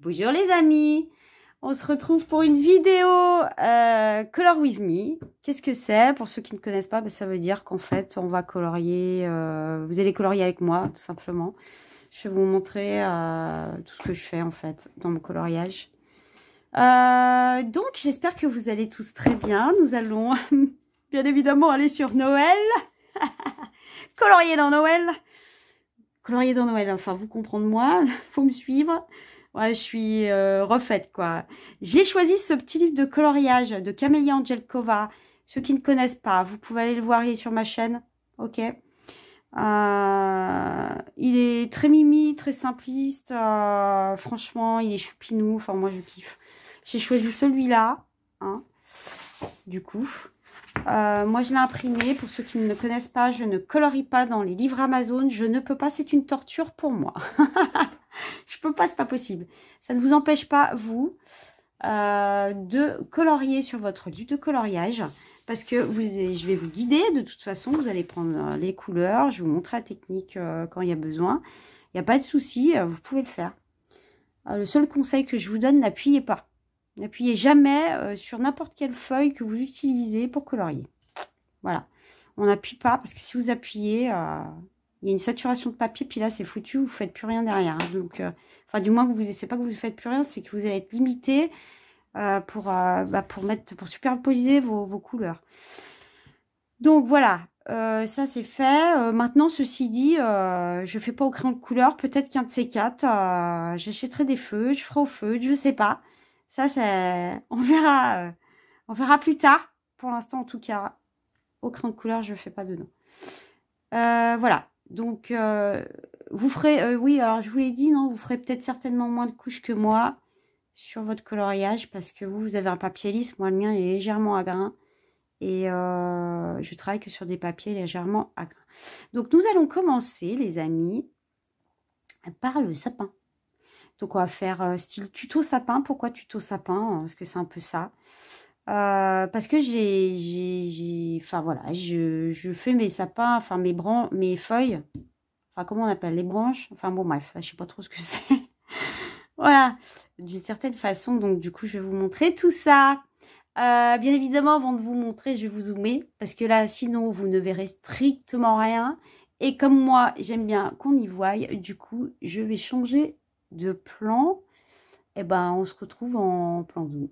Bonjour les amis, on se retrouve pour une vidéo Color With Me. Qu'est-ce que c'est? Pour ceux qui ne connaissent pas, ça veut dire qu'en fait on va colorier, vous allez colorier avec moi tout simplement. Je vais vous montrer tout ce que je fais en fait dans mon coloriage. Donc j'espère que vous allez tous très bien. Nous allons bien évidemment aller sur Noël. Colorier dans Noël. Colorier dans Noël, enfin vous comprendre moi, faut me suivre. Ouais, je suis refaite, quoi. J'ai choisi ce petit livre de coloriage de Camélia Angelkova. Ceux qui ne connaissent pas, vous pouvez aller le voir, il est sur ma chaîne. Ok. Il est très mimi, très simpliste. Franchement, il est choupinou. Enfin, moi, je kiffe. J'ai choisi celui-là. Hein, du coup. Moi, je l'ai imprimé. Pour ceux qui ne me connaissent pas, je ne colorie pas dans les livres Amazon. Je ne peux pas, c'est une torture pour moi. Je peux pas, c'est pas possible. Ça ne vous empêche pas, vous, de colorier sur votre livre de coloriage. Parce que je vais vous guider. De toute façon, vous allez prendre les couleurs. Je vais vous montrer la technique quand il y a besoin. Il n'y a pas de souci, vous pouvez le faire. Le seul conseil que je vous donne, n'appuyez pas. N'appuyez jamais sur n'importe quelle feuille que vous utilisez pour colorier. Voilà. On n'appuie pas parce que si vous appuyez, il y a une saturation de papier. Puis là, c'est foutu. Vous ne faites plus rien derrière. Hein. Donc, enfin, du moins, c'est pas que vous ne faites plus rien. C'est que vous allez être limité pour superposer vos couleurs. Donc, voilà. Ça, c'est fait. Maintenant, ceci dit, je ne fais pas au crayon de couleur. Peut-être qu'un de ces quatre, j'achèterai des feutres. Je ferai au feutre. Je ne sais pas. Ça, c'est... On verra plus tard. Pour l'instant, en tout cas, au crayon de couleur, je ne fais pas dedans. Voilà. Donc, vous ferez... oui, alors je vous l'ai dit, non, vous ferez peut-être certainement moins de couches que moi sur votre coloriage parce que vous avez un papier lisse. Moi, le mien est légèrement à grains. Et je travaille que sur des papiers légèrement à grains. Donc, nous allons commencer, les amis, par le sapin. Donc, on va faire style tuto sapin. Pourquoi tuto sapin? Parce que c'est un peu ça. Parce que enfin voilà, je fais mes sapins, enfin mes feuilles, enfin comment on appelle les branches, enfin bon bref, je sais pas trop ce que c'est. Voilà, d'une certaine façon, donc du coup je vais vous montrer tout ça. Bien évidemment, avant de vous montrer, je vais vous zoomer, parce que là sinon vous ne verrez strictement rien. Et comme moi j'aime bien qu'on y voie, du coup je vais changer de plan. Et ben on se retrouve en plan zoom.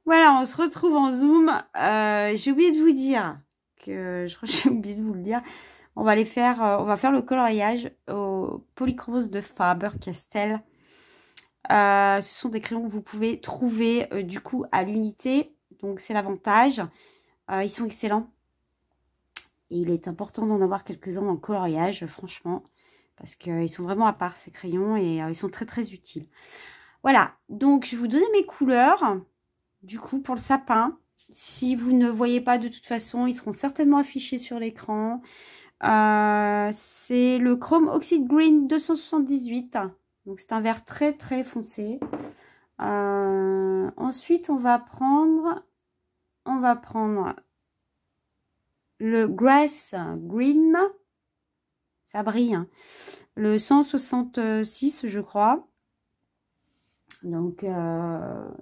Voilà, on se retrouve en zoom. J'ai oublié de vous dire que je crois que j'ai oublié de vous le dire. On va faire le coloriage au polychrome de Faber-Castell. Ce sont des crayons que vous pouvez trouver du coup à l'unité. Donc c'est l'avantage. Ils sont excellents. Et il est important d'en avoir quelques-uns dans le coloriage, franchement. Parce qu'ils sont vraiment à part ces crayons et ils sont très très utiles. Voilà, donc je vais vous donner mes couleurs. Du coup, pour le sapin, si vous ne voyez pas de toute façon, ils seront certainement affichés sur l'écran. C'est le Chrome Oxide Green 278. Donc, c'est un vert très, très foncé. Ensuite, on va prendre le Grass Green. Ça brille. Hein. Le 166, je crois. Donc,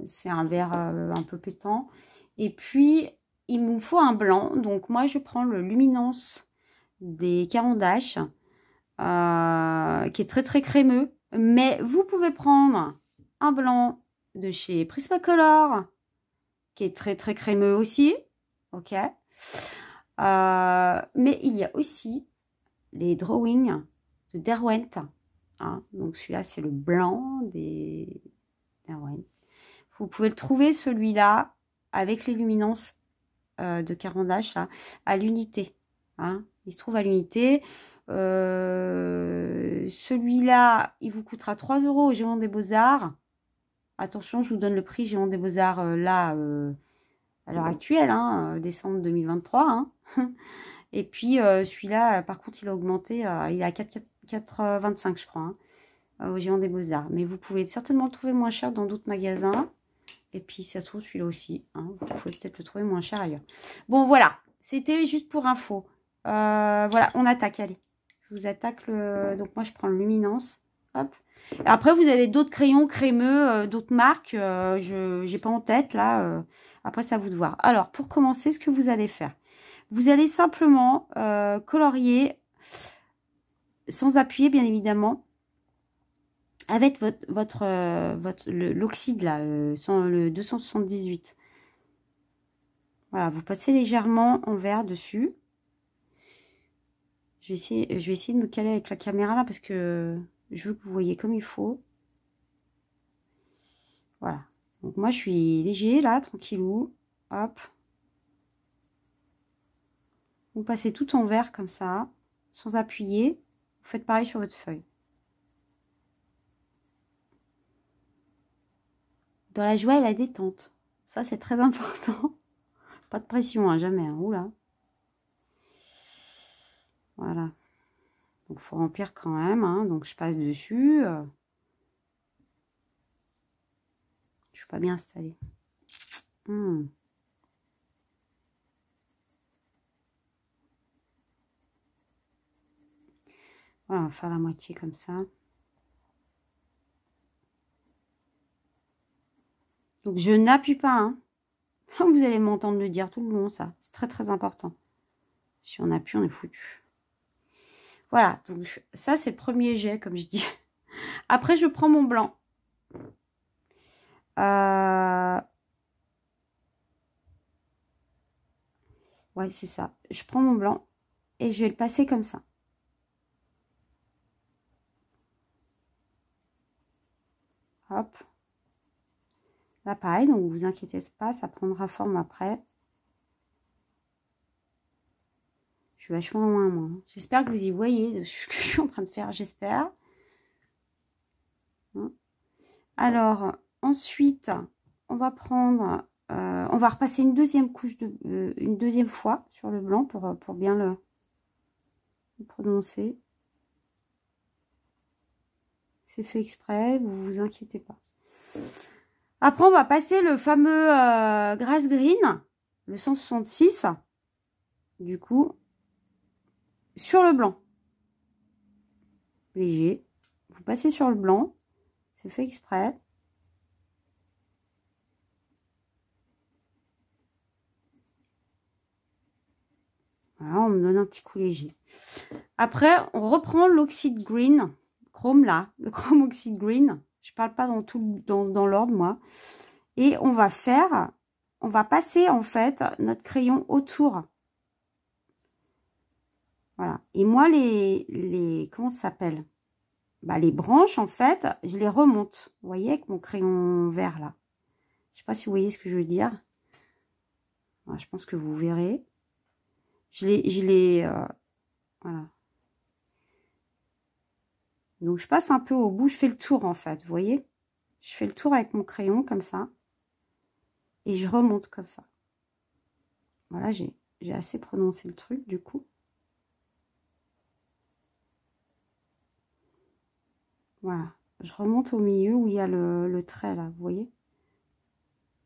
c'est un vert un peu pétant. Et puis, il me faut un blanc. Donc, moi, je prends le Luminance des Caran-d'Ache, qui est très, très crémeux. Mais vous pouvez prendre un blanc de chez Prismacolor, qui est très, très crémeux aussi. OK. Mais il y a aussi les Drawing de Derwent. Hein. Donc, celui-là, c'est le blanc des... Derwent. Vous pouvez le trouver, celui-là, avec les luminances de Caran-d'Ache à l'unité. Hein. Il se trouve à l'unité. Celui-là, il vous coûtera 3 € au Géant des Beaux-Arts. Attention, je vous donne le prix Géant des Beaux-Arts là à l'heure actuelle, hein, décembre 2023. Hein. Et puis, celui-là, par contre, il a augmenté. Il est à 4,25 je crois, hein, au Géant des Beaux-Arts. Mais vous pouvez certainement le trouver moins cher dans d'autres magasins. Et puis, ça se trouve, celui-là aussi. Hein, vous pouvez peut-être le trouver moins cher ailleurs. Bon, voilà. C'était juste pour info. Voilà, on attaque. Allez. Je vous attaque le... Donc, moi, je prends le Luminance. Hop. Et après, vous avez d'autres crayons crémeux, d'autres marques. Je n'ai pas en tête, là. Après, c'est à vous de voir. Alors, pour commencer, ce que vous allez faire. Vous allez simplement colorier, sans appuyer, bien évidemment, avec l'oxyde, là, le 278. Voilà, vous passez légèrement en vert dessus. Je vais essayer de me caler avec la caméra, là, parce que je veux que vous voyez comme il faut. Voilà. Donc, moi, je suis léger, là, tranquillou. Hop. Vous passez tout en vert, comme ça, sans appuyer. Vous faites pareil sur votre feuille. Dans la joie et la détente. Ça, c'est très important. Pas de pression, hein, jamais. Hein. Oula. Voilà. Donc, il faut remplir quand même. Hein. Donc, je passe dessus. Je suis pas bien installée. Voilà, on va faire la moitié comme ça. Donc, je n'appuie pas. Hein. Vous allez m'entendre le dire tout le long, ça. C'est très, très important. Si on appuie, on est foutu. Voilà. Donc, ça, c'est le premier jet, comme je dis. Après, je prends mon blanc. Ouais, c'est ça. Je prends mon blanc et je vais le passer comme ça. Hop. Là, pareil, donc vous inquiétez pas, ça prendra forme après. Je suis vachement loin, moi. J'espère que vous y voyez ce que je suis en train de faire, j'espère. Alors, ensuite, on va prendre... on va repasser une deuxième couche, une deuxième fois sur le blanc pour bien le prononcer. C'est fait exprès, vous vous inquiétez pas. Après, on va passer le fameux Grass Green, le 166, du coup, sur le blanc. Léger. Vous passez sur le blanc, c'est fait exprès. Voilà, on me donne un petit coup léger. Après, on reprend l'oxyde green, chrome là, le chrome oxyde green. Je parle pas dans l'ordre, moi. Et on va passer en fait notre crayon autour. Voilà. Et moi, comment ça s'appelle? Bah, les branches, en fait, je les remonte. Vous voyez, avec mon crayon vert là. Je sais pas si vous voyez ce que je veux dire. Voilà, je pense que vous verrez. Voilà. Donc, je passe un peu au bout. Je fais le tour, en fait. Vous voyez? Je fais le tour avec mon crayon, comme ça. Et je remonte comme ça. Voilà, j'ai assez prononcé le truc, du coup. Voilà. Je remonte au milieu où il y a le trait, là. Vous voyez?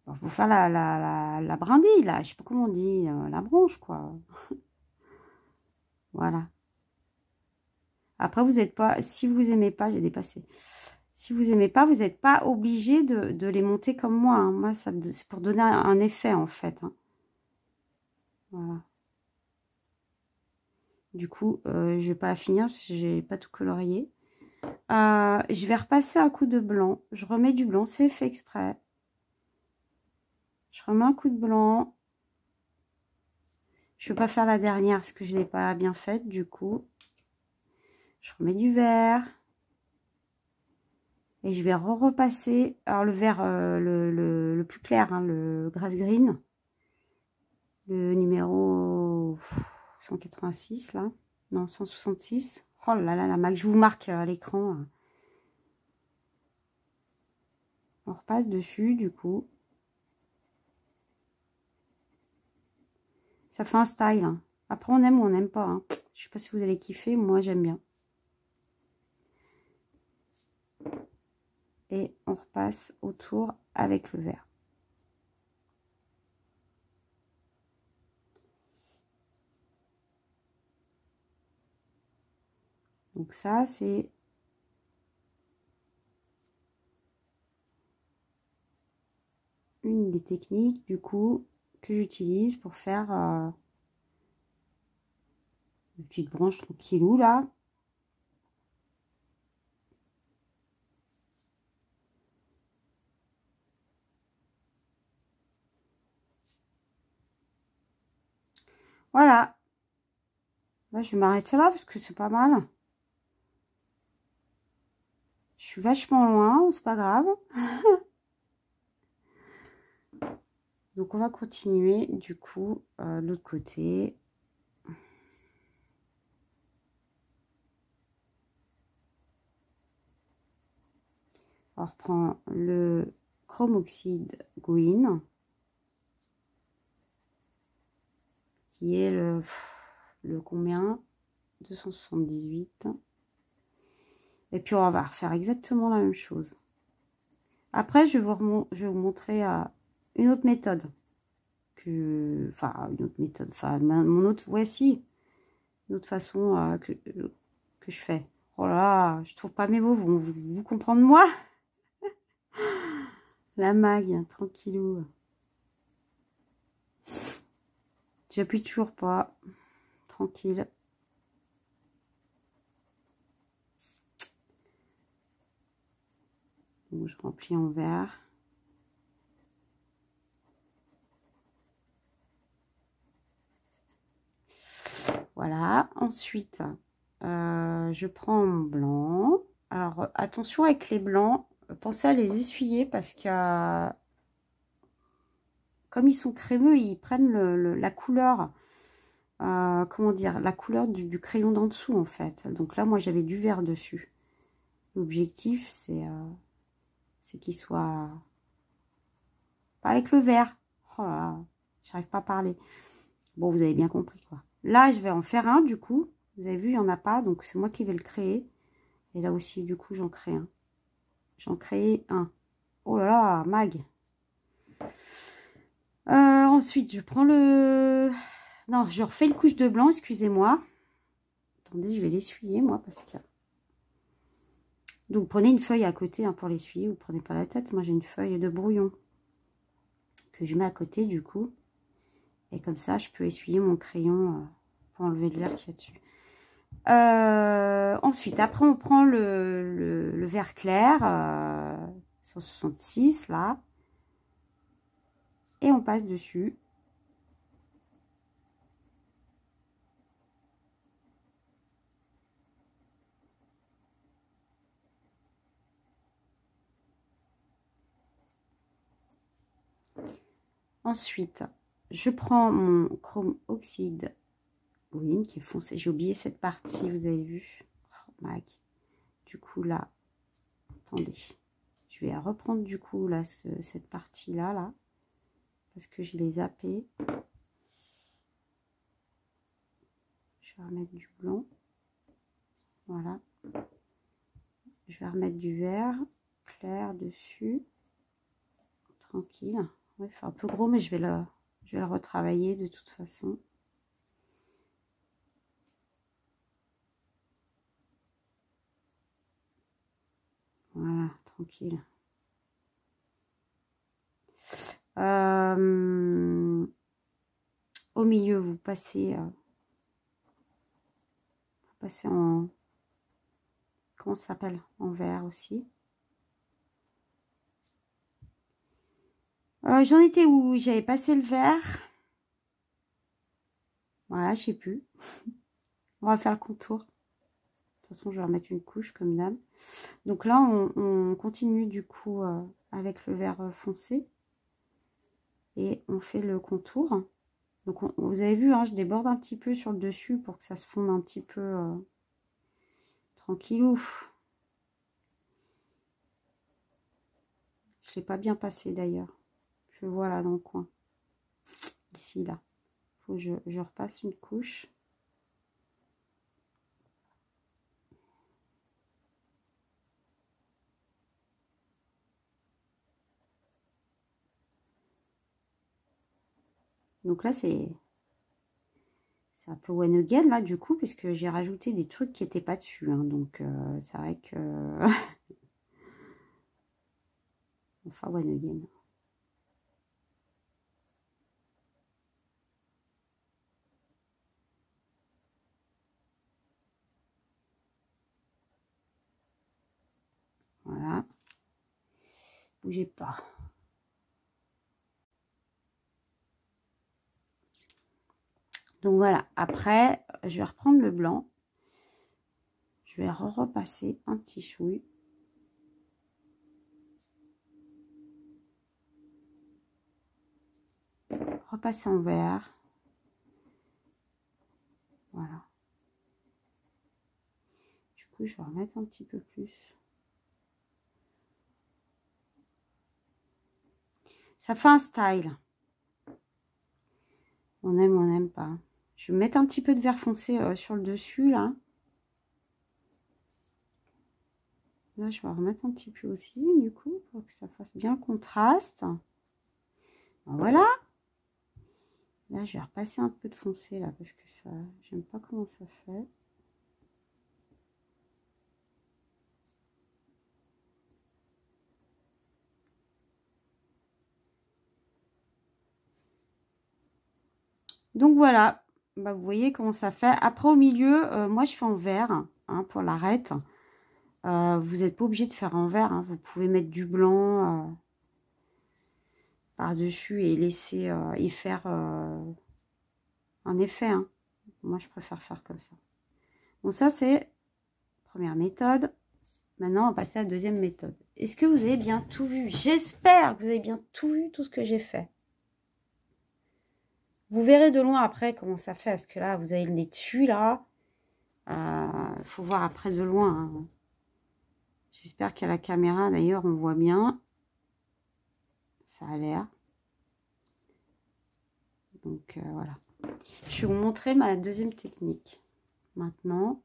Pour faire la brindille, là. Je sais pas comment on dit. La branche, quoi. Voilà. Après, vous n'êtes pas... Si vous aimez pas, j'ai dépassé. Si vous n'aimez pas, vous n'êtes pas obligé de les monter comme moi. Hein. Moi, c'est pour donner un effet, en fait. Hein. Voilà. Du coup, je ne vais pas la finir parce que je n'ai pas tout colorié. Je vais repasser un coup de blanc. Je remets du blanc, c'est fait exprès. Je remets un coup de blanc. Je ne vais pas faire la dernière parce que je ne l'ai pas bien faite, du coup. Je remets du vert. Et je vais repasser. Alors, le vert, le plus clair, hein, le grass green. Le numéro 186, là. Non, 166. Oh là là, la Mac, je vous marque à l'écran. On repasse dessus, du coup. Ça fait un style. Hein. Après, on aime ou on n'aime pas. Hein. Je sais pas si vous allez kiffer. Moi, j'aime bien. Et on repasse autour avec le vert. Donc ça, c'est une des techniques, du coup, que j'utilise pour faire une petite branche tranquillou, là. Voilà. Là, je vais m'arrêter là parce que c'est pas mal. Je suis vachement loin, c'est pas grave. Donc, on va continuer, du coup, de l'autre côté. On reprend le Chrome Oxide Green, qui est le combien? 278. Et puis, on va refaire exactement la même chose. Après, je vais vous montrer une autre méthode. Enfin, une autre méthode. Enfin, mon autre, voici une autre façon que je fais. Oh là là, je trouve pas mes mots. Vous comprendre moi? La mague, tranquillou. J'appuie toujours pas. Tranquille. Donc, je remplis en vert. Voilà. Ensuite, je prends mon blanc. Alors, attention avec les blancs. Pensez à les essuyer parce que comme ils sont crémeux, ils prennent la couleur, comment dire, la couleur du crayon d'en dessous, en fait. Donc là, moi, j'avais du vert dessus. L'objectif, c'est qu'il soit pas avec le vert. Oh là là, j'arrive pas à parler. Bon, vous avez bien compris, quoi. Là, je vais en faire un, du coup. Vous avez vu, il n'y en a pas, donc c'est moi qui vais le créer. Et là aussi, du coup, j'en crée un. J'en crée un. Oh là là, mag. Ensuite, je prends le... Non, je refais une couche de blanc, excusez-moi. Attendez, je vais l'essuyer, moi, parce que... Donc, prenez une feuille à côté hein, pour l'essuyer. Vous ne prenez pas la tête. Moi, j'ai une feuille de brouillon que je mets à côté, du coup. Et comme ça, je peux essuyer mon crayon pour enlever le vert qu'il y a dessus. Ensuite, après, on prend le vert clair, 166, là. Et on passe dessus. Ensuite, je prends mon Chrome Oxide Green qui est foncé. J'ai oublié cette partie, vous avez vu. Oh, mag. Du coup, là, attendez. Je vais reprendre du coup là cette partie-là, là. Parce que je l'ai zappé. Je vais remettre du blanc. Voilà. Je vais remettre du vert clair dessus. Tranquille. Ouais, il fait un peu gros, mais je vais le retravailler de toute façon. Voilà, tranquille. Au milieu, vous passez en... Comment ça s'appelle? En vert aussi. J'en étais où? J'avais passé le vert. Voilà, je sais plus. On va faire le contour. De toute façon, je vais remettre une couche comme d'hab. Donc là, on continue du coup avec le vert foncé. Et on fait le contour. Donc vous avez vu, hein, je déborde un petit peu sur le dessus pour que ça se fonde un petit peu tranquillou. Je ne l'ai pas bien passé d'ailleurs. Je vois là dans le coin. Ici, là. faut que je repasse une couche. Donc là, c'est un peu one again, là, du coup, parce que j'ai rajouté des trucs qui n'étaient pas dessus. Hein, donc, c'est vrai que... enfin, one again. Voilà. Bougez pas. Donc voilà, après, je vais reprendre le blanc. Je vais repasser un petit chouille. Repasser en vert. Voilà. Du coup, je vais remettre un petit peu plus. Ça fait un style. On aime ou on n'aime pas. Je vais mettre un petit peu de vert foncé sur le dessus, là. Là, je vais remettre un petit peu aussi, du coup, pour que ça fasse bien contraste. Voilà. Là, je vais repasser un peu de foncé, là, parce que ça, j'aime pas comment ça fait. Donc, voilà. Bah, vous voyez comment ça fait. Après, au milieu, moi, je fais en vert, hein, pour l'arête. Vous n'êtes pas obligé de faire en vert, hein. Vous pouvez mettre du blanc par-dessus et laisser y faire un effet. Hein. Moi, je préfère faire comme ça. Bon, ça, c'est première méthode. Maintenant, on va passer à la deuxième méthode. Est-ce que vous avez bien tout vu? J'espère que vous avez bien tout vu, tout ce que j'ai fait. Vous verrez de loin après comment ça fait, parce que là, vous avez le nez dessus, là. Faut voir après de loin. Hein. J'espère qu'à la caméra, d'ailleurs, on voit bien. Ça a l'air. Donc, voilà. Je vais vous montrer ma deuxième technique. Maintenant,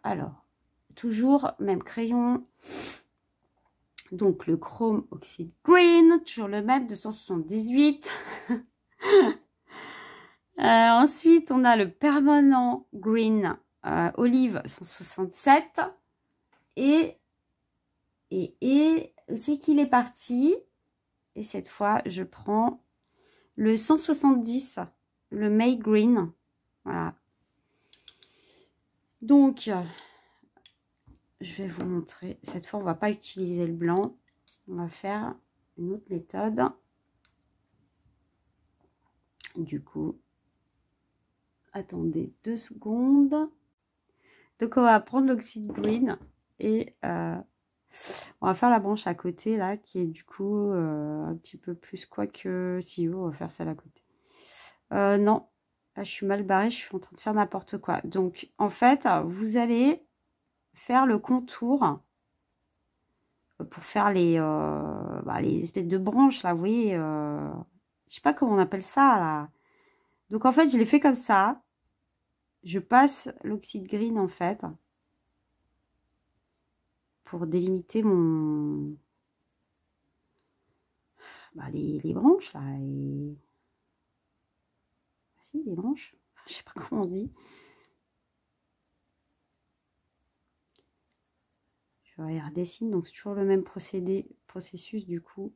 alors, toujours même crayon. Donc, le Chrome Oxide Green, toujours le même, 278. Ensuite, on a le Permanent Green Olive 167. Et où c'est qu'il est parti? Et cette fois, je prends le 170, le May Green. Voilà. Donc, je vais vous montrer. Cette fois, on ne va pas utiliser le blanc. On va faire une autre méthode. Du coup, attendez 2 secondes. Donc, on va prendre l'oxyde green et on va faire la branche à côté, là, qui est du coup un petit peu plus, quoique, si, on va faire celle à côté. Non, là, je suis mal barrée, je suis en train de faire n'importe quoi. Donc, en fait, vous allez faire le contour pour faire les espèces de branches, là, vous voyez, je sais pas comment on appelle ça, là. Donc, en fait, je l'ai fait comme ça. Je passe l'oxyde green, en fait, pour délimiter mon... les branches, là. Et... Ah, si, les branches. Je sais pas comment on dit. Je vais redessiner, donc c'est toujours le même processus, du coup.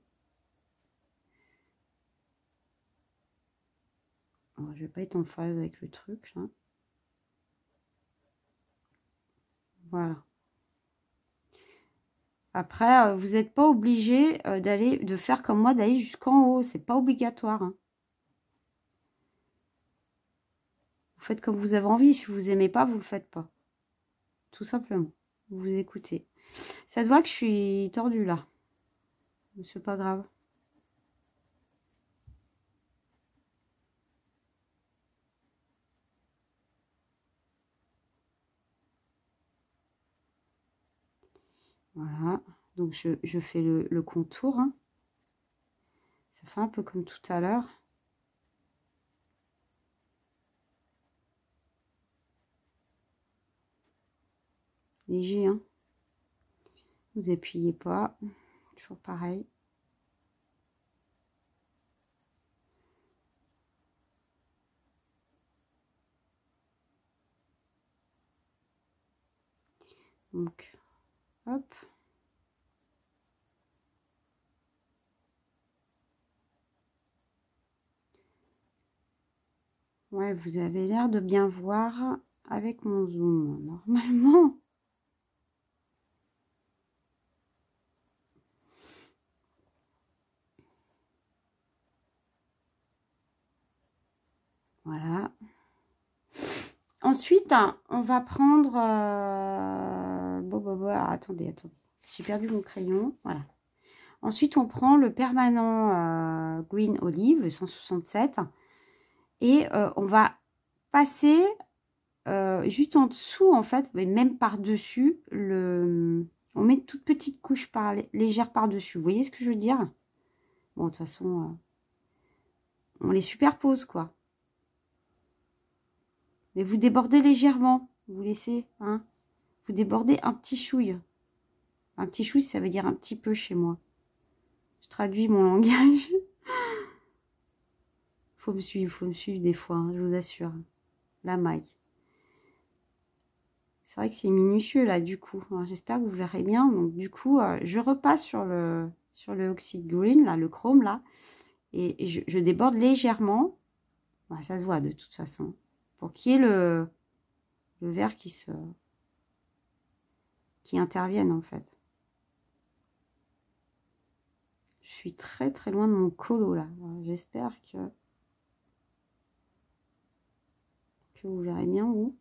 Alors, je vais pas être en phase avec le truc, là. Voilà. Après, vous n'êtes pas obligé de faire comme moi, d'aller jusqu'en haut. C'est pas obligatoire. Hein. Vous faites comme vous avez envie. Si vous aimez pas, vous le faites pas. Tout simplement. Vous écoutez. Ça se voit que je suis tordue là. Mais c'est pas grave. Voilà. Donc, je fais le contour. Hein. Ça fait un peu comme tout à l'heure. léger, hein. Vous appuyez pas. Toujours pareil. Donc, hop. Ouais, vous avez l'air de bien voir avec mon zoom, normalement. Voilà. Ensuite, on va prendre... attendez. J'ai perdu mon crayon. Voilà. Ensuite, on prend le permanent Green Olive, le 167. Et on va passer juste en dessous, en fait, mais même par-dessus, on met une toute petite couche légère par-dessus. Vous voyez ce que je veux dire? Bon, de toute façon, on les superpose, quoi. Mais vous débordez légèrement. Vous laissez, hein. Vous débordez un petit chouille. Un petit chouille, ça veut dire un petit peu chez moi. Je traduis mon langage. Faut me suivre des fois, hein, je vous assure. La maille. C'est vrai que c'est minutieux là, du coup. J'espère que vous verrez bien. Donc, du coup, je repasse sur le Oxide Green, là, le chrome, là. Et je déborde légèrement. Bah, ça se voit de toute façon. Pour qu'il y ait le vert qui intervienne, en fait. Je suis très très loin de mon colo, là. J'espère que vous verrez bien où.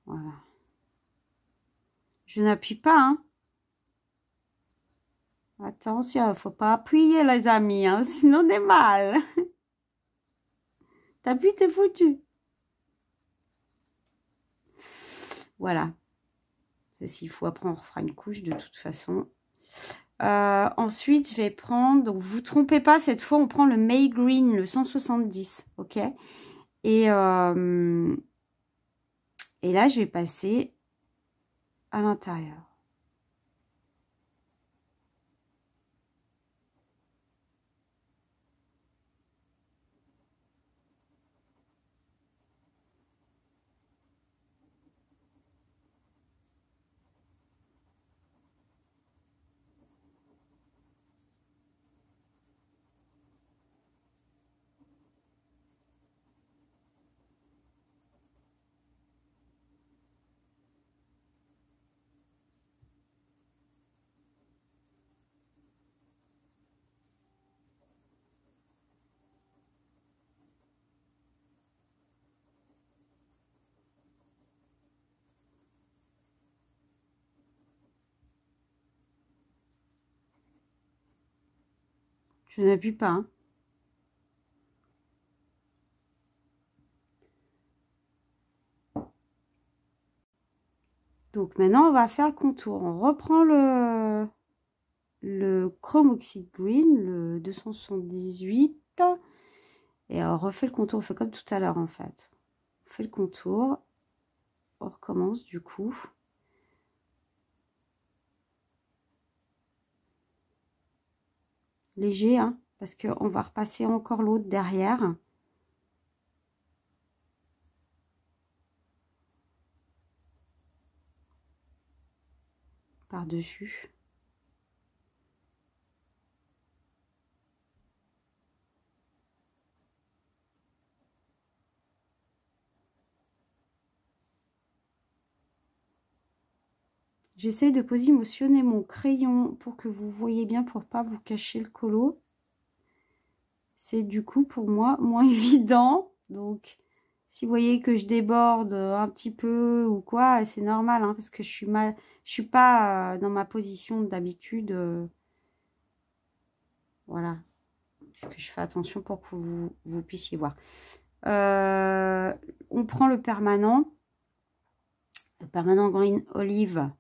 Voilà. Je n'appuie pas, hein. Attention, il ne faut pas appuyer, les amis, hein, sinon on est mal. T'appuies, t'es foutu. Voilà. S'il faut, après, on refera une couche de toute façon. Ensuite, je vais prendre... Donc, vous ne trompez pas, cette fois, on prend le May Green, le 170, ok? Et là, je vais passer à l'intérieur. Je n'appuie pas, hein. Donc, maintenant, on va faire le contour. On reprend le Chrome Oxide Green, le 278. Et on refait le contour. On fait comme tout à l'heure, en fait. On fait le contour. On recommence, du coup. Léger, hein, parce qu'on va repasser encore l'autre derrière. Par-dessus. J'essaie de positionner mon crayon pour que vous voyez bien, pour pas vous cacher le colo. C'est du coup pour moi moins évident. Donc, si vous voyez que je déborde un petit peu ou quoi, c'est normal, hein, parce que je suis pas dans ma position d'habitude. Voilà. Parce que je fais attention pour que vous puissiez voir. On prend le permanent Green Olive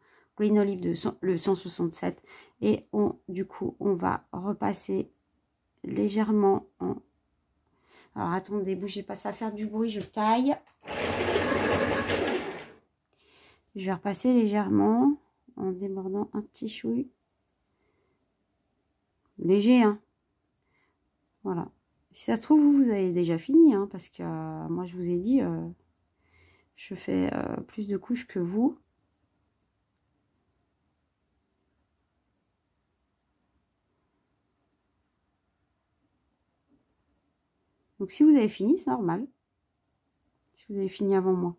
Green Olive le 167. Et du coup, on va repasser légèrement en... Alors, attendez, bougez pas, ça va faire du bruit, je taille. Je vais repasser légèrement en débordant un petit chouille. Léger, hein. Voilà. Si ça se trouve, vous avez déjà fini, hein, parce que moi, je vous ai dit, je fais plus de couches que vous. Donc, si vous avez fini, c'est normal. Si vous avez fini avant moi.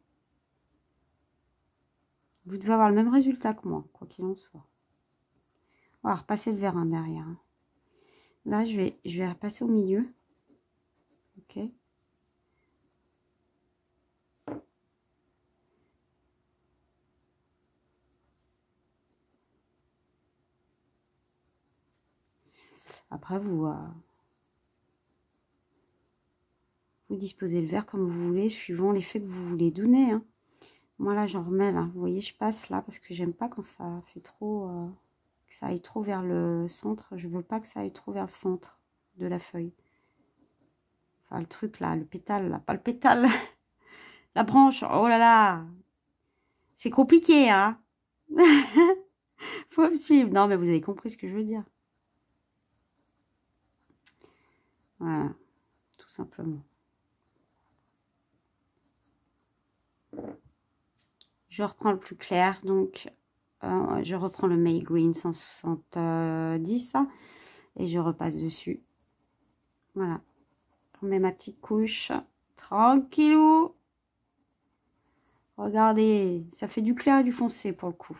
Vous devez avoir le même résultat que moi, quoi qu'il en soit. On va repasser le verre derrière. Là, je vais repasser au milieu. Ok. Après, vous disposez le verre comme vous voulez, suivant l'effet que vous voulez donner. Hein. Moi, là, j'en remets, là. Vous voyez, je passe là, parce que j'aime pas quand ça fait trop... que ça aille trop vers le centre. Je veux pas que ça aille trop vers le centre de la feuille. Enfin, le truc, là, le pétale, là. Pas le pétale. La branche. Oh là là. C'est compliqué, hein. Faut suivre. Non, mais vous avez compris ce que je veux dire. Voilà. Tout simplement. Je reprends le plus clair, donc je reprends le May Green 170 et je repasse dessus. Voilà. Je mets ma petite couche. Tranquillou. Regardez, ça fait du clair et du foncé pour le coup.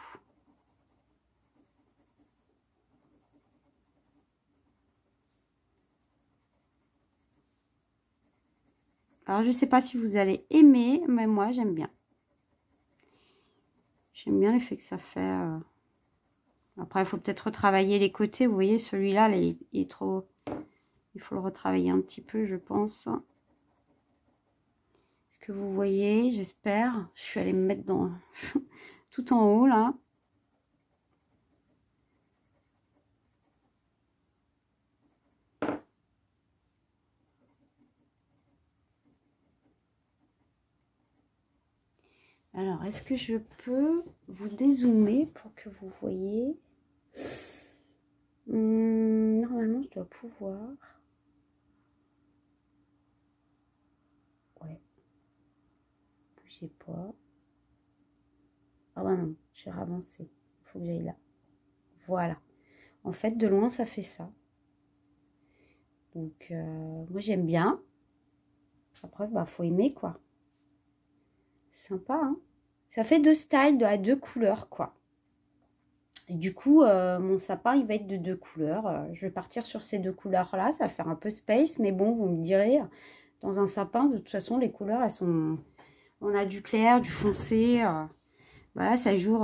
Alors, je ne sais pas si vous allez aimer, mais moi, j'aime bien. J'aime bien l'effet que ça fait. Après, il faut peut-être retravailler les côtés. Vous voyez, celui-là, il est trop... Il faut le retravailler un petit peu, je pense. Est-ce que vous voyez? J'espère. Je suis allée me mettre dans... tout en haut, là. Alors, est-ce que je peux vous dézoomer pour que vous voyez? Normalement, je dois pouvoir. Ouais. Bougez pas. Ah ouais, non, j'ai ravancé. Il faut que j'aille là. Voilà. En fait, de loin, ça fait ça. Donc, moi, j'aime bien. Après, bah, faut aimer, quoi. Sympa, hein. Ça fait deux styles à deux couleurs, quoi. Et du coup, mon sapin, il va être de deux couleurs. Je vais partir sur ces deux couleurs-là. Ça va faire un peu space, mais bon, vous me direz, dans un sapin, de toute façon, les couleurs, elles sont... On a du clair, du foncé. Voilà, ça joue,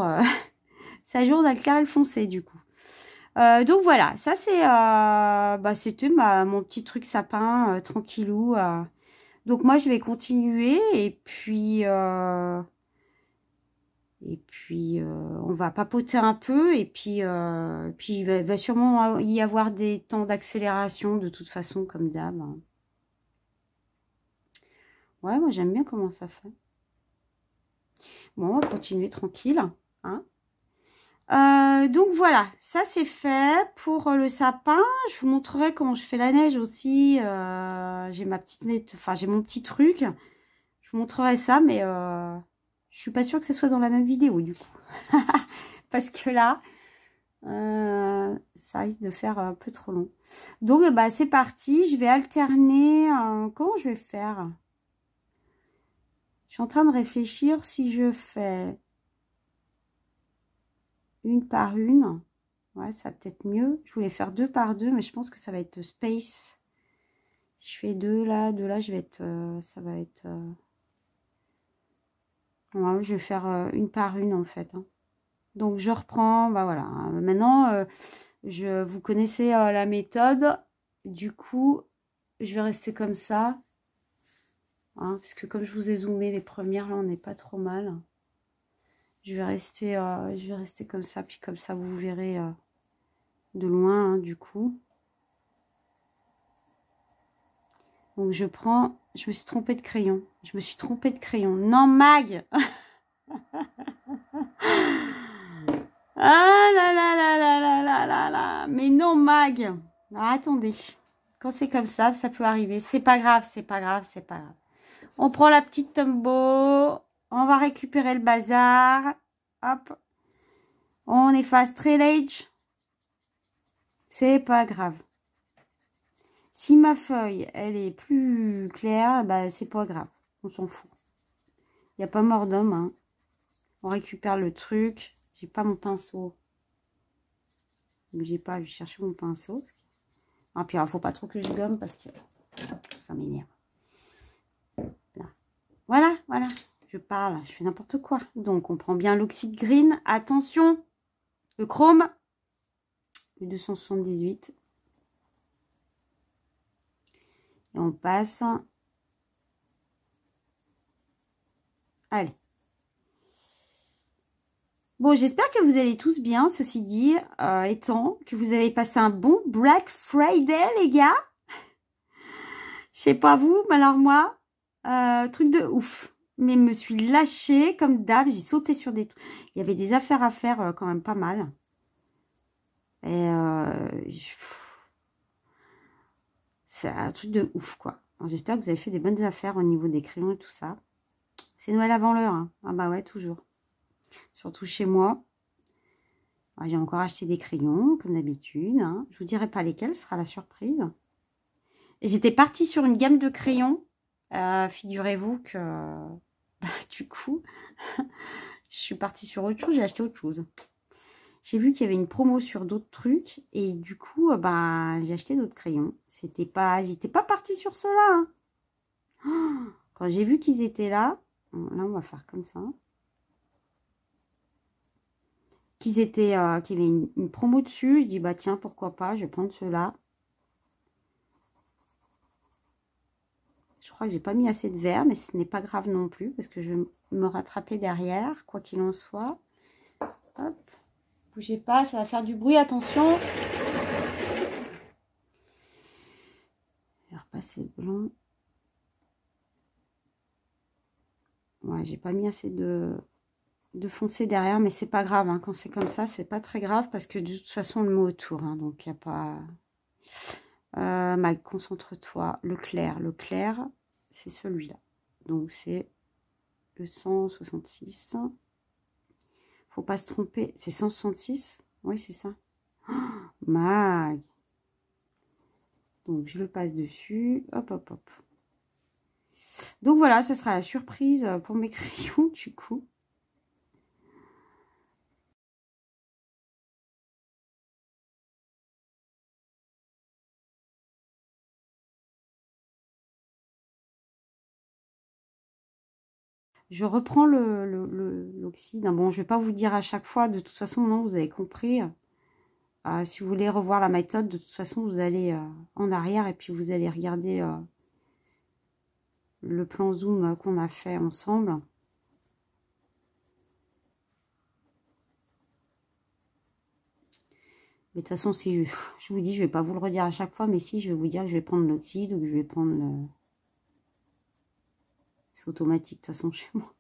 ça joue dans le clair et le foncé, du coup. Donc, voilà. Ça, c'est... bah, c'était mon petit truc sapin, tranquillou. Donc, moi, je vais continuer. Et puis... on va papoter un peu et puis il va sûrement y avoir des temps d'accélération de toute façon, comme d'hab. Ouais, moi j'aime bien comment ça fait. Bon, on va continuer tranquille. Hein. Donc voilà, ça c'est fait pour le sapin. Je vous montrerai comment je fais la neige aussi. J'ai ma petite enfin j'ai mon petit truc. Je vous montrerai ça, mais je suis pas sûre que ce soit dans la même vidéo du coup. Parce que là, ça risque de faire un peu trop long. Donc, bah, c'est parti. Je vais alterner. Comment je vais faire? Je suis en train de réfléchir si je fais une par une. Ouais, ça peut-être mieux. Je voulais faire deux par deux, mais je pense que ça va être space. Si je fais deux là, je vais être... ça va être... Ouais, je vais faire une par une en fait. Hein. Donc, je reprends. Bah voilà. Maintenant... vous connaissez la méthode, du coup, je vais rester comme ça, hein, parce que comme je vous ai zoomé les premières, là, on n'est pas trop mal. Je vais rester comme ça, puis comme ça, vous verrez de loin, hein, du coup. Donc, je me suis trompée de crayon. Je me suis trompée de crayon. Non, Mag! Ah là là là là là là là là. Mais non, Mag! Alors, attendez. Quand c'est comme ça peut arriver. C'est pas grave, c'est pas grave, c'est pas grave. On prend la petite Tombow. On va récupérer le bazar. Hop. On efface Trailage. C'est pas grave. Si ma feuille, elle est plus claire, bah, c'est pas grave. On s'en fout. Il n'y a pas mort d'homme. Hein. On récupère le truc. J'ai pas mon pinceau. J'ai pas, je vais chercher mon pinceau. Ah, puis il faut pas trop que je gomme parce que ça m'énerve. Là. Voilà, voilà. Je parle, je fais n'importe quoi. Donc, on prend bien l'oxyde green. Attention, le chrome. Le 278. Et on passe. Allez. Bon, j'espère que vous allez tous bien, ceci dit, étant que vous avez passé un bon Black Friday, les gars. Je sais pas vous, mais alors moi, truc de ouf. Mais me suis lâchée comme d'hab, j'ai sauté sur des trucs. Il y avait des affaires à faire quand même pas mal. Et c'est un truc de ouf, quoi. J'espère que vous avez fait des bonnes affaires au niveau des crayons et tout ça. C'est Noël avant l'heure, hein. Ah bah ouais, toujours. Surtout chez moi. J'ai encore acheté des crayons, comme d'habitude. Hein. Je vous dirai pas lesquels, ce sera la surprise. Et j'étais partie sur une gamme de crayons. Figurez-vous que, bah, du coup, je suis partie sur autre chose, j'ai acheté autre chose. J'ai vu qu'il y avait une promo sur d'autres trucs. Et du coup, bah, j'ai acheté d'autres crayons. J'étais pas partie sur ceux-là. Hein. Quand j'ai vu qu'ils étaient là, là, on va faire comme ça. Qu'il y avait une promo dessus. Je dis, bah tiens, pourquoi pas, je vais prendre ceux-là. Je crois que j'ai pas mis assez de vert, mais ce n'est pas grave non plus, parce que je vais me rattraper derrière, quoi qu'il en soit. Hop, bougez pas, ça va faire du bruit, attention. Je vais repasser le blanc. Ouais, j'ai pas mis assez de foncé derrière, mais c'est pas grave. Hein. Quand c'est comme ça, c'est pas très grave, parce que de toute façon, on le met autour. Hein, donc, il n'y a pas... Mag, concentre-toi. Le clair, c'est celui-là. Donc, c'est le 166. Faut pas se tromper. C'est 166? Oui, c'est ça. Oh, Mag. Donc, je le passe dessus. Hop, hop, hop. Donc, voilà, ça sera la surprise pour mes crayons, du coup. Je reprends l'oxyde. Bon, je ne vais pas vous dire à chaque fois. De toute façon, non, vous avez compris. Si vous voulez revoir la méthode, de toute façon, vous allez en arrière et puis vous allez regarder le plan zoom qu'on a fait ensemble. Mais de toute façon, si je vous dis, je ne vais pas vous le redire à chaque fois, mais si, je vais vous dire que je vais prendre l'oxyde ou que je vais prendre le... C'est automatique, de toute façon, chez moi.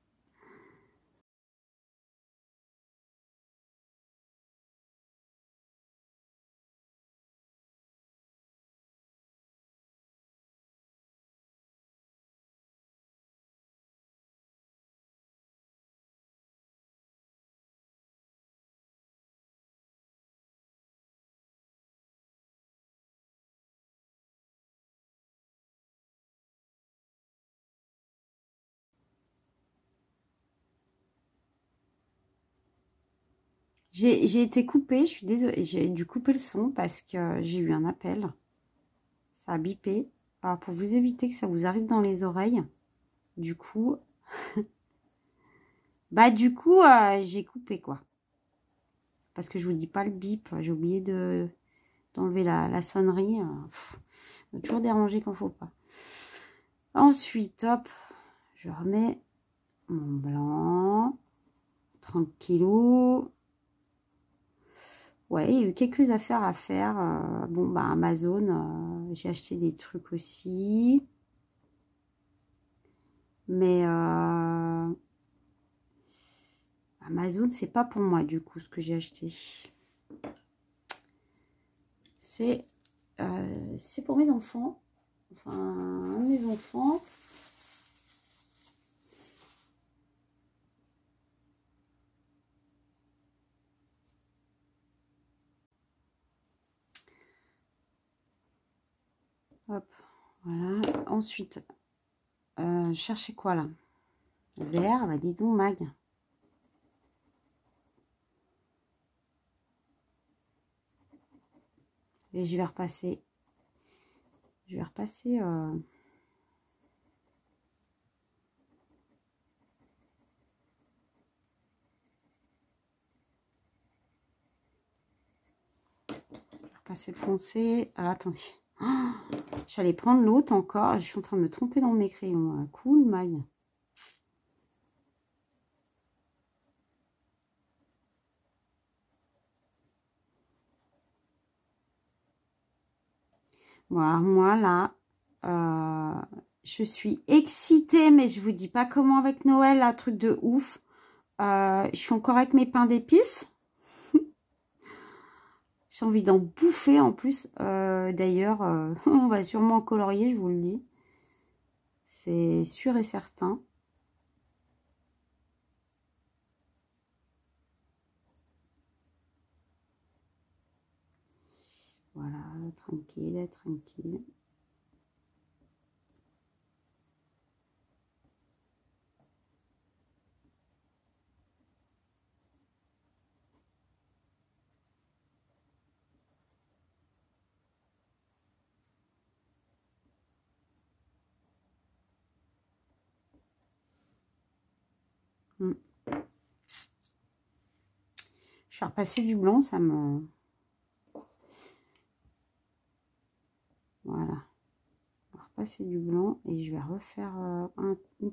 J'ai été coupée, je suis désolée, j'ai dû couper le son parce que j'ai eu un appel. Ça a bipé. Alors, pour vous éviter que ça vous arrive dans les oreilles, du coup, j'ai coupé, quoi. Parce que je vous dis pas le bip, j'ai oublié d'enlever la sonnerie. Toujours déranger quand faut pas. Ensuite, hop, je remets mon blanc. tranquillou. Ouais, il y a eu quelques affaires à faire. Bon, bah Amazon, j'ai acheté des trucs aussi. Mais Amazon, c'est pas pour moi, du coup, ce que j'ai acheté. C'est pour mes enfants. Enfin, un de mes enfants. Hop, voilà. Ensuite, cherchez quoi là? Vert, bah dis donc, Mag. Et je vais repasser. Je vais repasser. Repasser le foncé. Ah, attendez. Oh, j'allais prendre l'autre encore. Je suis en train de me tromper dans mes crayons. Cool, Mag. Voilà, moi là, je suis excitée, mais je vous dis pas comment avec Noël, un truc de ouf. Je suis encore avec mes pains d'épices. J'ai envie d'en bouffer en plus. D'ailleurs, on va sûrement colorier, je vous le dis. C'est sûr et certain. Voilà, tranquille, tranquille. Je vais repasser du blanc, ça me... Voilà. On va repasser du blanc et je vais refaire une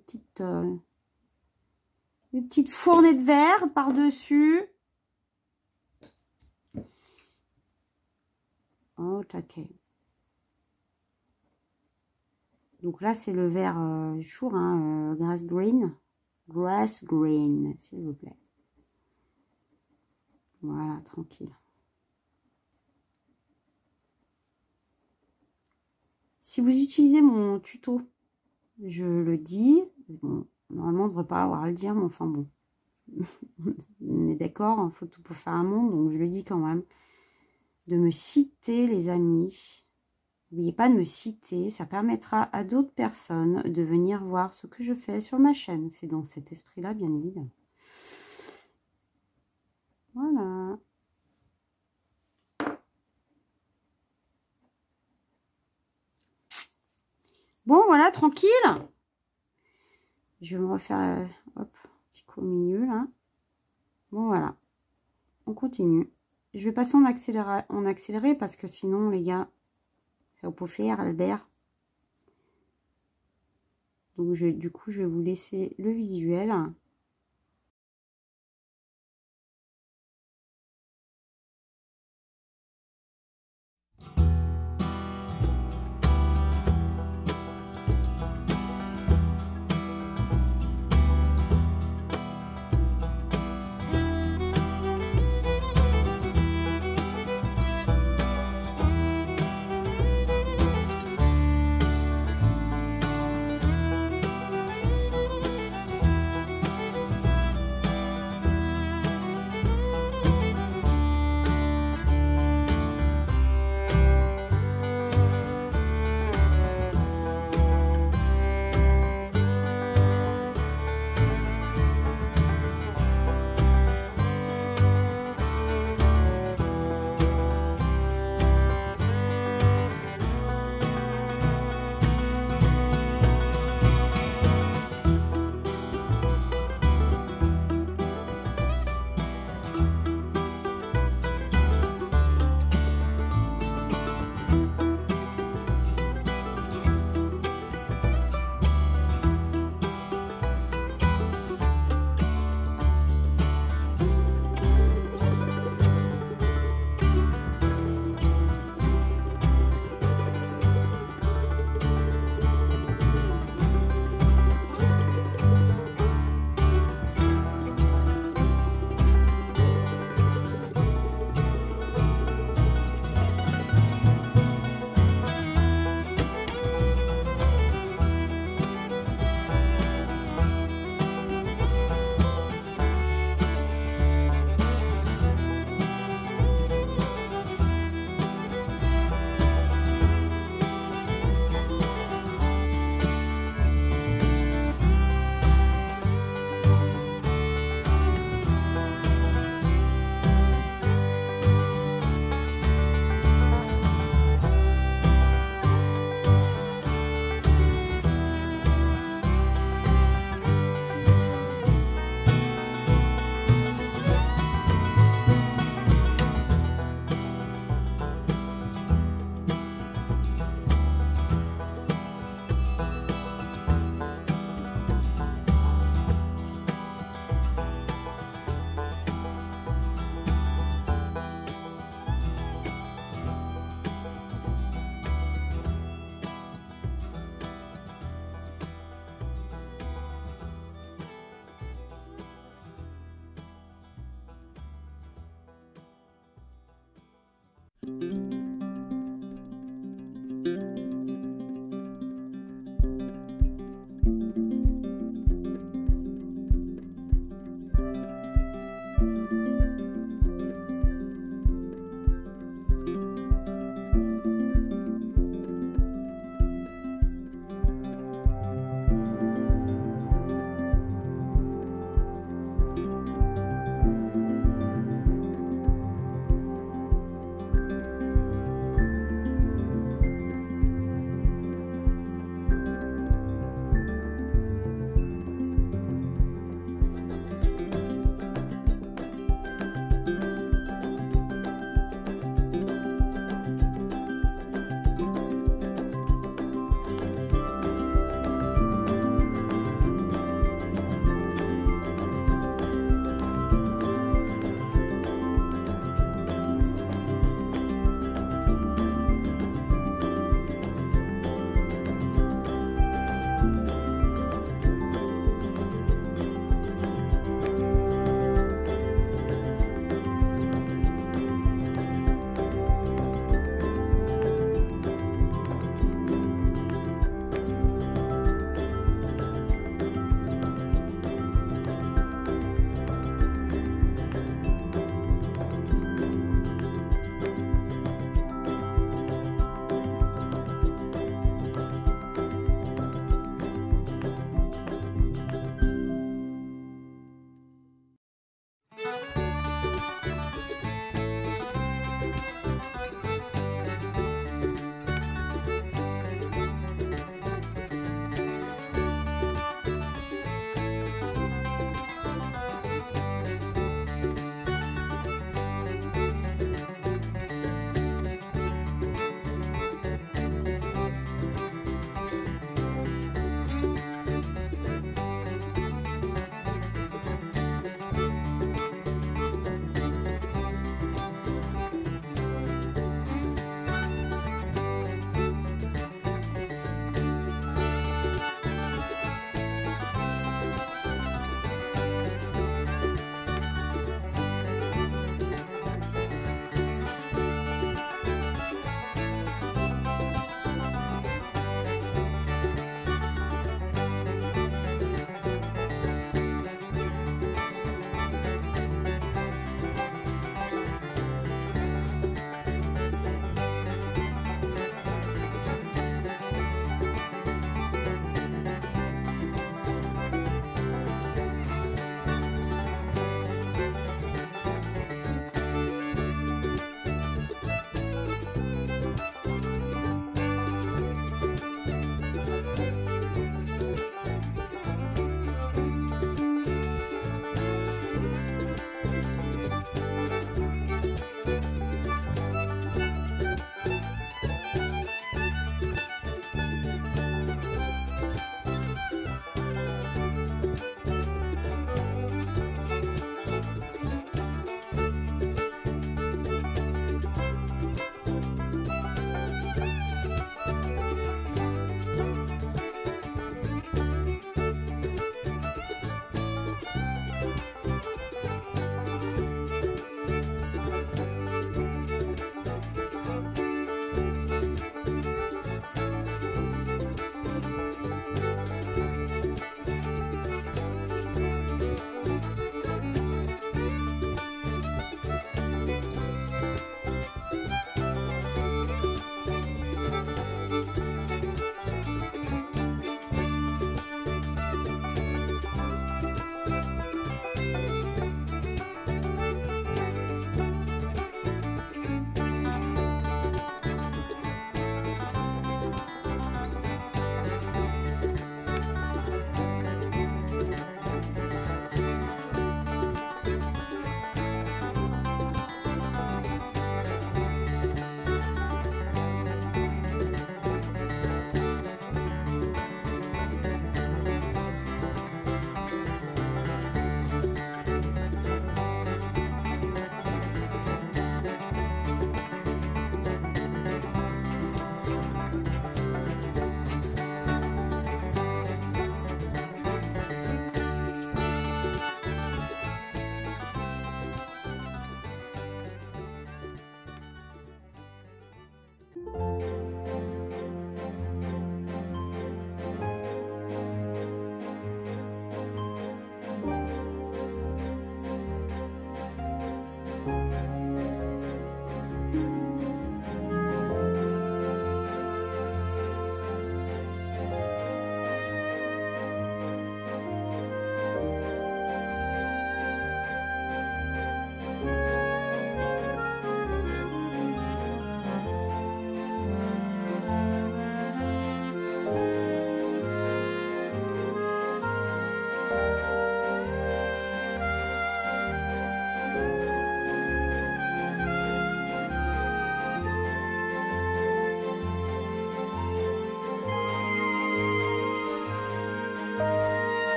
petite fournée de vert par-dessus. Oh, taquet. Donc là, c'est le vert chour, hein, grass green. Grass green, s'il vous plaît. Voilà, tranquille. Si vous utilisez mon tuto, je le dis. Bon, normalement, on ne devrait pas avoir à le dire, mais enfin bon. On est d'accord, il faut tout pour faire un monde, donc je le dis quand même. De me citer, les amis. N'oubliez pas de me citer, ça permettra à d'autres personnes de venir voir ce que je fais sur ma chaîne. C'est dans cet esprit-là, bien évidemment. Voilà. Bon, voilà, tranquille. Je vais me refaire, hop, petit coup au milieu, là. Bon, voilà. On continue. Je vais passer en accéléré parce que sinon, les gars, ça peut faire, Albert. Donc, du coup, je vais vous laisser le visuel.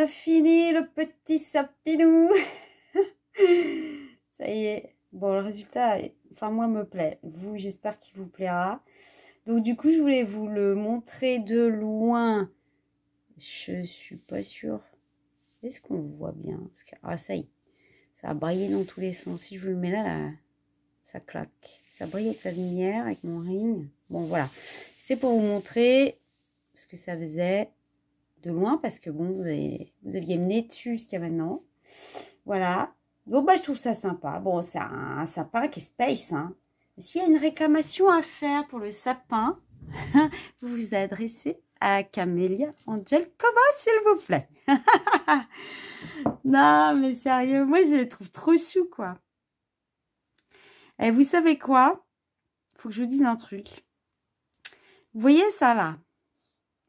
a fini le petit sapinou. Ça y est. Bon, le résultat, enfin, moi, me plaît. Vous, j'espère qu'il vous plaira. Donc, du coup, je voulais vous le montrer de loin. Je suis pas sûre. Est-ce qu'on le voit bien? Parce que, ah, ça y est. Ça a brillé dans tous les sens. Si je vous le mets là, là, ça claque. Ça brille avec la lumière, avec mon ring. Bon, voilà. C'est pour vous montrer ce que ça faisait de loin. Parce que, bon, vous aviez le nez dessus jusqu'à maintenant. Voilà. Donc, bah, je trouve ça sympa. Bon, c'est un sapin qui est space, hein. S'il y a une réclamation à faire pour le sapin, vous vous adressez à Camélia Angelkova, s'il vous plaît. Non, mais sérieux, moi, je les trouve trop chou, quoi. Et vous savez quoi? Faut que je vous dise un truc. Vous voyez ça, là?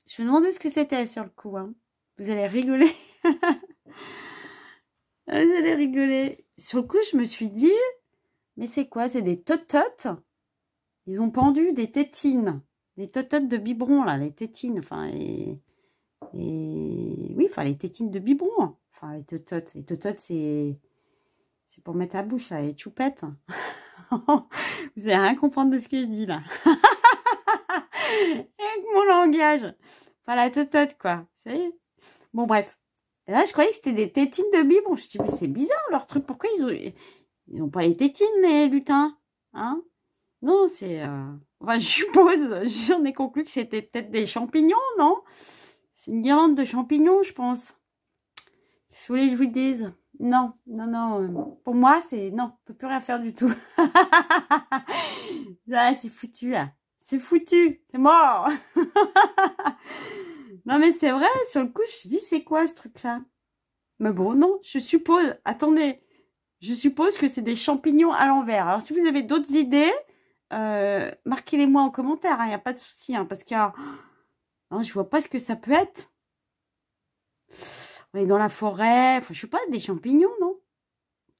Je me demandais ce que c'était sur le coup, hein. Vous allez rigoler. Vous allez rigoler. Sur le coup, je me suis dit, mais c'est quoi? C'est des tototes. Ils ont pendu des tétines. Des tototes de biberon, là, les tétines. Enfin, oui, enfin, les tétines de biberon. Enfin, les tototes. Les tototes, c'est pour mettre à bouche, là, les choupettes. Vous allez rien comprendre de ce que je dis, là. Avec mon langage. Enfin, la totote, quoi. Vous savez? Bon, bref. Et là, je croyais que c'était des tétines de biberon. Je me suis dit, mais c'est bizarre, leur truc. Pourquoi ils n'ont pas les tétines, les lutins? Hein? Non, c'est... Enfin, je suppose, j'en ai conclu que c'était peut-être des champignons, non? C'est une guirlande de champignons, je pense. Si vous voulez que je vous dise. Non, non, non. Pour moi, c'est... Non, on peut plus rien faire du tout. Ah, c'est foutu, là. C'est foutu. C'est mort. Non, mais c'est vrai, sur le coup, je me suis dit, c'est quoi ce truc-là? Mais bon, non, je suppose... Attendez. Je suppose que c'est des champignons à l'envers. Alors, si vous avez d'autres idées... marquez-les-moi en commentaire, il n'y a pas de souci, hein, parce que je vois pas ce que ça peut être. On est dans la forêt, enfin, je sais pas, des champignons, non?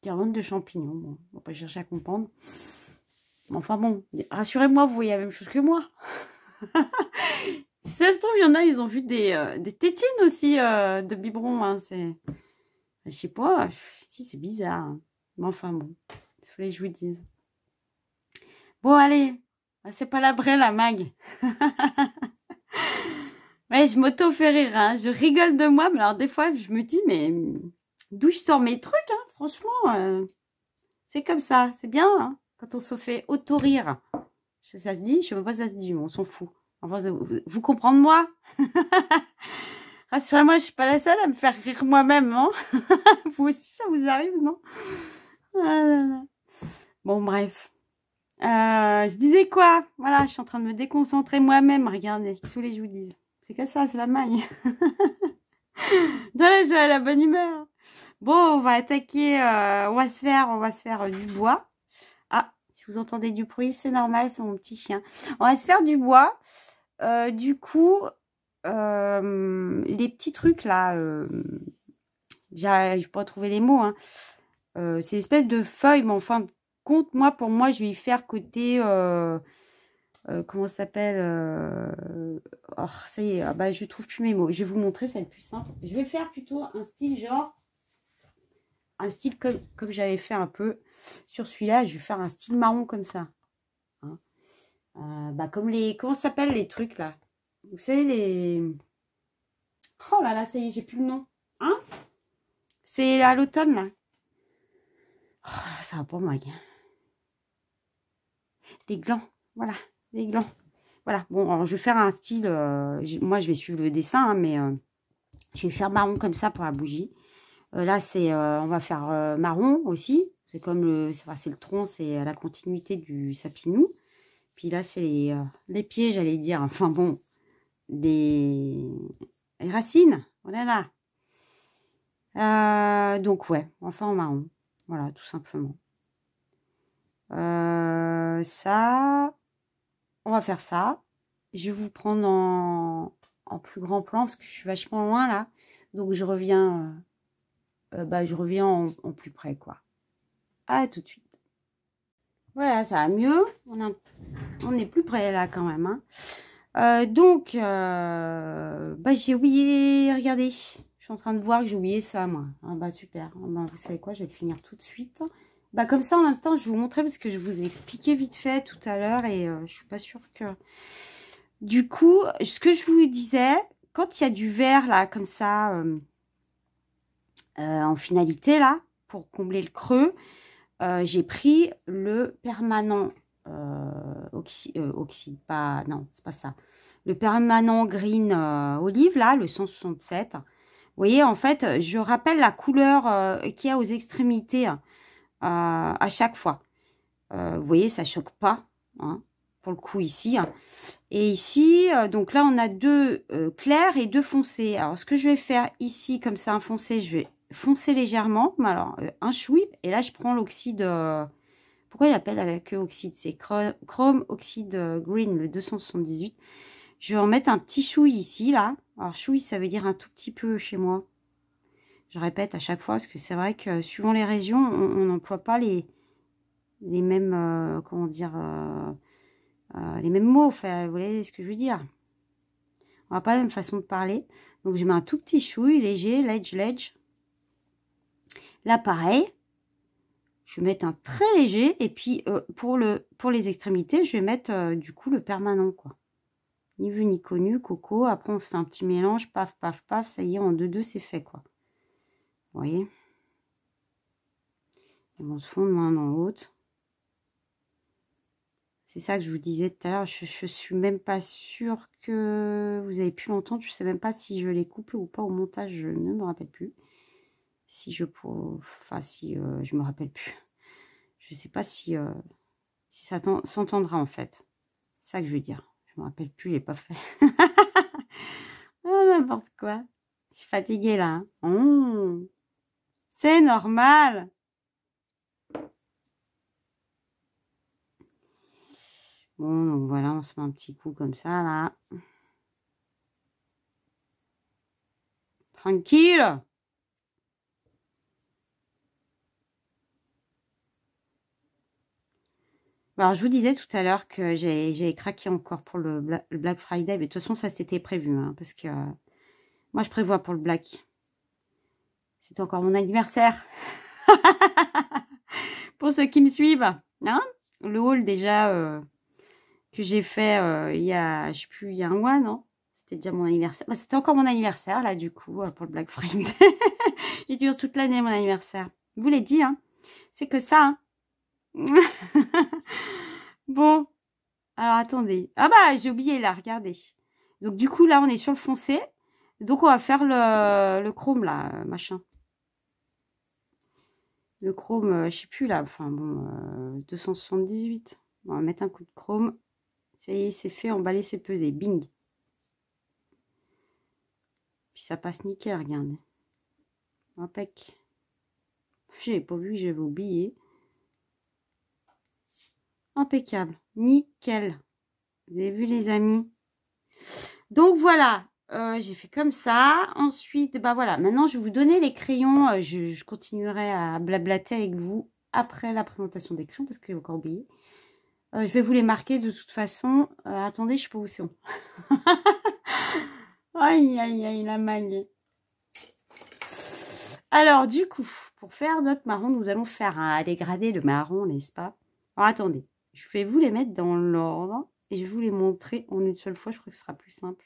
Guirlande de champignons, bon, on va pas chercher à comprendre. Mais enfin bon, rassurez-moi, vous voyez la même chose que moi. Si ça se trouve, il y en a, ils ont vu des tétines aussi de biberon, hein, c'est... Je sais pas, si c'est bizarre. Hein. Mais enfin bon, il fallait que je vous dise. Bon, allez, c'est pas la vraie, la mag. Ouais, je m'auto-fais rire, hein. Je rigole de moi, mais alors des fois, je me dis, mais d'où je sors mes trucs, hein, franchement. C'est comme ça, c'est bien, hein, quand on se fait auto-rire. Ça se dit, je sais même pas si ça se dit, mais on s'en fout. Enfin, vous comprenez moi? Rassurez-moi, je suis pas la seule à me faire rire moi-même, hein. Vous aussi, ça vous arrive, non? Ah là là. Bon, bref. Je disais quoi? Voilà, je suis en train de me déconcentrer moi-même. Regardez, qu'est-ce que je vous dise? C'est que ça, c'est la maille. Désolée, je vais à la bonne humeur. Bon, on va attaquer. On va se faire du bois. Ah, si vous entendez du bruit, c'est normal, c'est mon petit chien. On va se faire du bois. Du coup, les petits trucs là, j'arrive pas à trouver les mots. Hein. C'est une espèce de feuille, mais enfin, compte, moi, pour moi, je vais y faire côté... comment ça s'appelle oh, ça y est, ah bah, je trouve plus mes mots. Je vais vous montrer, ça va être plus simple. Je vais faire plutôt un style genre... Un style comme j'avais fait un peu sur celui-là. Je vais faire un style marron comme ça. Hein. Bah, comme les... Comment ça s'appelle les trucs là? Vous savez, les... Oh là là, ça y est, j'ai plus le nom. Hein? C'est à l'automne là. Oh, ça va pas moi. Des glands, voilà, des glands. Voilà, bon, alors, je vais faire un style, moi je vais suivre le dessin, hein, mais je vais faire marron comme ça pour la bougie. Là, c'est, on va faire marron aussi. C'est comme c'est le tronc, c'est la continuité du sapinou. Puis là, c'est les pieds, j'allais dire. Enfin bon, les racines, voilà là. Donc ouais, on va faire en marron. Voilà, tout simplement. Ça, on va faire ça. Je vais vous prendre en plus grand plan parce que je suis vachement loin là. Donc je reviens, je reviens en plus près quoi. À tout de suite. Voilà, ça va mieux. On est plus près là quand même. Hein. Donc, j'ai oublié, regardez. Je suis en train de voir que j'ai oublié ça, moi. Ah bah super. Ah bah, vous savez quoi, je vais le finir tout de suite. Bah comme ça, en même temps, je vais vous montrer parce que je vous ai expliqué vite fait tout à l'heure et je suis pas sûre que... Du coup, ce que je vous disais, quand il y a du vert là, comme ça, en finalité là, pour combler le creux, j'ai pris le permanent oxyde, pas... Non, c'est pas ça. Le permanent green olive, là, le 167. Vous voyez, en fait, je rappelle la couleur qu'il y a aux extrémités à chaque fois. Vous voyez, ça choque pas, hein, pour le coup, ici. Et ici, donc là, on a deux clairs et deux foncés. Alors, ce que je vais faire ici, comme ça, un foncé, je vais foncer légèrement. Mais alors, un chouï. Et là, je prends l'oxyde... pourquoi il appelle avec oxyde? C'est chrome oxyde green, le 278. Je vais en mettre un petit chouï ici, là. Alors, chouï, ça veut dire un tout petit peu chez moi. Je répète à chaque fois, parce que c'est vrai que suivant les régions, on n'emploie pas les mêmes, comment dire, les mêmes mots. Enfin, vous voyez ce que je veux dire? On n'a pas la même façon de parler. Donc, je mets un tout petit chouï, léger, ledge. Là, pareil. Je vais mettre un très léger. Et puis, pour les extrémités, je vais mettre, du coup, le permanent, quoi. Ni vu ni connu, coco. Après, on se fait un petit mélange. Paf, paf, paf. Ça y est, en 2-2, c'est fait, quoi. Vous voyez? Ils vont se fondre l'un dans l'autre. C'est ça que je vous disais tout à l'heure. Je suis même pas sûre que vous avez pu l'entendre. Je sais même pas si je l'ai coupé ou pas au montage. Je ne me rappelle plus. Si je pour... Enfin, si je me rappelle plus. Je sais pas si ça s'entendra en fait. C'est ça que je veux dire. Je me rappelle plus, je l'ai pas fait. Oh, n'importe quoi. Je suis fatiguée là. Hein. Oh, c'est normal. Bon, donc voilà, on se met un petit coup comme ça là. Tranquille. Alors, je vous disais tout à l'heure que j'ai craqué encore pour le Black Friday. Mais de toute façon, ça c'était prévu. Hein, parce que moi, je prévois pour le Black. C'est encore mon anniversaire. Pour ceux qui me suivent. Hein, le haul déjà que j'ai fait il y a, je sais plus, il y a un mois, non? C'était déjà mon anniversaire. Bah, c'était encore mon anniversaire, là, du coup, pour le Black Friday. Il dure toute l'année, mon anniversaire. Je vous l'ai dit, hein. C'est que ça, hein. Bon. Alors, attendez. Ah bah, j'ai oublié, là, regardez. Donc, du coup, là, on est sur le foncé. Donc, on va faire le chrome, là, machin. Le chrome, je sais plus, là. Enfin, bon, 278. On va mettre un coup de chrome. Ça y est, c'est fait, emballer, c'est pesé. Bing. Puis ça passe nickel, regardez. Impec. J'avais pas vu que j'avais oublié. Impeccable. Nickel. Vous avez vu, les amis? Donc, voilà. J'ai fait comme ça. Ensuite, bah voilà. Maintenant, je vais vous donner les crayons. Je continuerai à blablater avec vous après la présentation des crayons parce que j'ai encore oublié. Je vais vous les marquer de toute façon. Attendez, je sais pas où c'est. Aïe, aïe, aïe, la magne. Alors, du coup, pour faire notre marron, nous allons faire un dégradé de marron, n'est-ce pas? Alors, attendez. Je vais vous les mettre dans l'ordre et je vais vous les montrer en une seule fois. Je crois que ce sera plus simple.